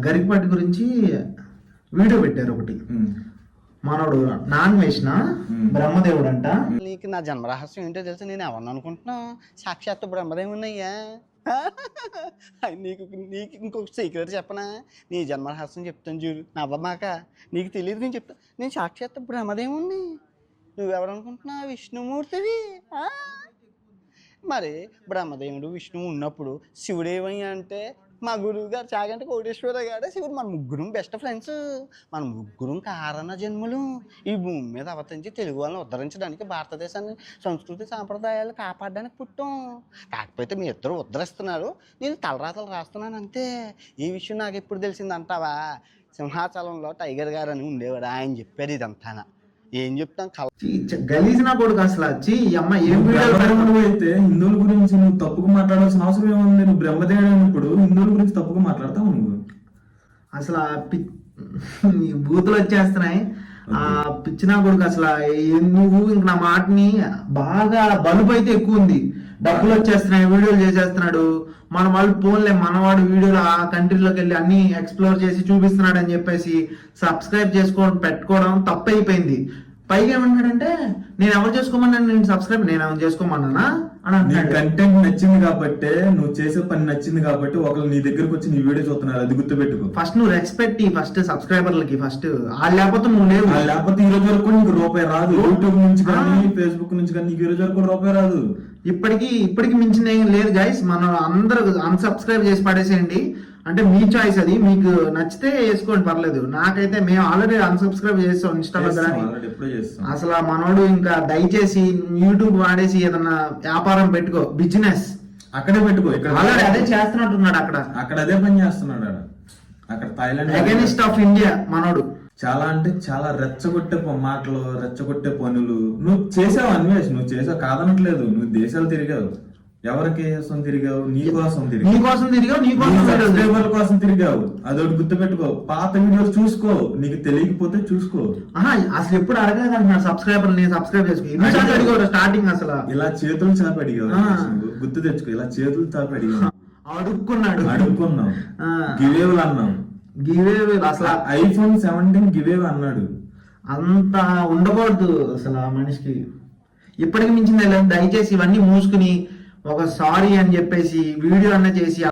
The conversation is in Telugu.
గరికపాటి గురించి వీడియో పెట్టారు ఒకటి. మనోడు నాన్ వేసిన బ్రహ్మదేవుడు అంట. నీకు నా జన్మరహస్యం ఏంటో తెలుసు. నేను ఎవరిని అనుకుంటున్నావు? సాక్షాత్తు బ్రహ్మదేవున్నయ్యా. నీకు నీకు ఇంకొక సీక్రెట్ చెప్పనా? నీ జన్మరహస్యం చెప్తాను చూడు, నవ్వమాక. నీకు తెలియదు, నేను చెప్తాను. నేను సాక్షాత్తు బ్రహ్మదేవుణ్ణి. నువ్వెవరనుకుంటున్నా? విష్ణుమూర్తివి. మరి బ్రహ్మదేవుడు విష్ణువు ఉన్నప్పుడు శివుడేమయ్యా అంటే, మా గురువు గారు చాగంటి కోటేశ్వర గారు శివుడు. మన ముగ్గురం బెస్ట్ ఫ్రెండ్స్. మన ముగ్గురం కారణ జన్మలు. ఈ భూమి మీద అవతరించి తెలుగు వాళ్ళని ఉద్ధరించడానికి, భారతదేశాన్ని సంస్కృతి సాంప్రదాయాలు కాపాడడానికి పుట్టాం. కాకపోతే మీ ఇద్దరు ఉద్ధరిస్తున్నారు, నేను తలరాతలు రాస్తున్నాను అంతే. ఈ విషయం నాకు ఎప్పుడు తెలిసిందంటావా? సింహాచలంలో టైగర్ గారు అని ఉండేవాడు, ఆయన చెప్పారు ఇదంతా. ఏం చెప్తాం? గలీజ్ నా కొడుకు అసలు. వచ్చి అమ్మ ఏం అయితే హిందువుల గురించి నువ్వు తప్పుగా మాట్లాడాల్సిన అవసరం ఏముంది? నువ్వు బ్రహ్మదేవుడు అయినప్పుడు హిందువుల గురించి తప్పుగా మాట్లాడతావు నువ్వు. అసలు బూతులు వచ్చేస్తున్నాయి. ఆ పిచ్చిన కొడుకు అసలు. నువ్వు ఇంక నా మాటని బాగా బలుపు అయితే ఎక్కువ ఉంది. డబ్బులు వచ్చేస్తున్నాయి, వీడియోలు చేసేస్తున్నాడు. మన వాళ్ళు ఫోన్లే, మనవాడు వీడియోలు ఆ కంట్రీలోకి వెళ్ళి అన్ని ఎక్స్ప్లోర్ చేసి చూపిస్తున్నాడు అని చెప్పేసి సబ్స్క్రైబ్ చేసుకోవడం పెట్టుకోవడం తప్పు అయిపోయింది. పైగా ఏమంటాడంటే, నేను ఎవరు చేసుకోమన్నా, నేను సబ్స్క్రైబ్ నేను ఎవరు చేసుకోమన్నానా అని. కంటెంట్ నచ్చింది కాబట్టి, నువ్వు చేసే పని నచ్చింది కాబట్టి ఒకళ్ళు నీ దగ్గరకు వచ్చి నీ వీడియో చూస్తున్నారు, అది గుర్తుపెట్టుకో. ఫస్ట్ నువ్వు రెస్పెక్ట్ ఫస్ట్ సబ్స్క్రైబర్లకి ఫస్ట్. వాళ్ళు లేకపోతే నువ్వు లేవు. లేకపోతే ఈ రోజు వరకు నీకు రూపాయి రాదు. యూట్యూబ్ నుంచి కానీ ఫేస్బుక్ నుంచి కానీ నీకు ఈ రోజు వరకు రూపాయి రాదు. ఇప్పటికి మించిన ఏం లేదు గైస్. మనం అందరూ అన్సబ్స్క్రైబ్ చేసి పడేసేయండి. అంటే మీ చాయిస్, అది మీకు నచ్చితే వేసుకోండి, పర్లేదు. నాకైతే మేము ఆల్రెడీ అన్సబ్స్క్రైబ్ చేస్తాం ఇన్స్టాలో. అసలు మనోడు ఇంకా దయచేసి యూట్యూబ్ వాడేసి ఏదన్నా వ్యాపారం పెట్టుకో, బిజినెస్ అక్కడే పెట్టుకో. ఆల్రెడీ అదే చేస్తున్నట్టున్నాడు అక్కడ అదే పని చేస్తున్నాడు. అక్కడ థాయిలాండ్ అగైనిస్ట్ ఆఫ్ ఇండియా మనోడు. చాలా అంటే చాలా రెచ్చగొట్టే మాటలు, రెచ్చగొట్టే పనులు నువ్వు చేసావు. అన్వేష్ నువ్వు చేసావు, కాదనట్లేదు. నువ్వు దేశాలు తిరిగావు. ఎవరికి కోసం తిరిగావు? నీ కోసం సబ్స్క్రైబర్ కోసం తిరిగావు. అదొకటి గుర్తుపెట్టుకో. పాత వీడియోస్ చూసుకో, నీకు తెలియకపోతే చూసుకో. అసలు ఎప్పుడు అడగలేదు అంటున్నాడు సబ్స్క్రైబర్. నేను సబ్స్క్రైబ్ చేసుకో స్టార్టింగ్ అసలు ఇలా చేతులు చాపి అడిగావు. గుర్తు తెచ్చుకో, ఇలా చేతులు చాపి అడిగావు. అడుక్కున్నావు. గివేవులు అన్నావు. గివేవ్ అసలు ఐఫోన్ 17 గివేవ్ అన్నాడు. అంత ఉండకూడదు అసలు ఆ మనిషికి. ఇప్పటికి మించింది. దయచేసి ఇవన్నీ మూసుకుని ఒక సారీ అని చెప్పేసి వీడియో అన్న చేసి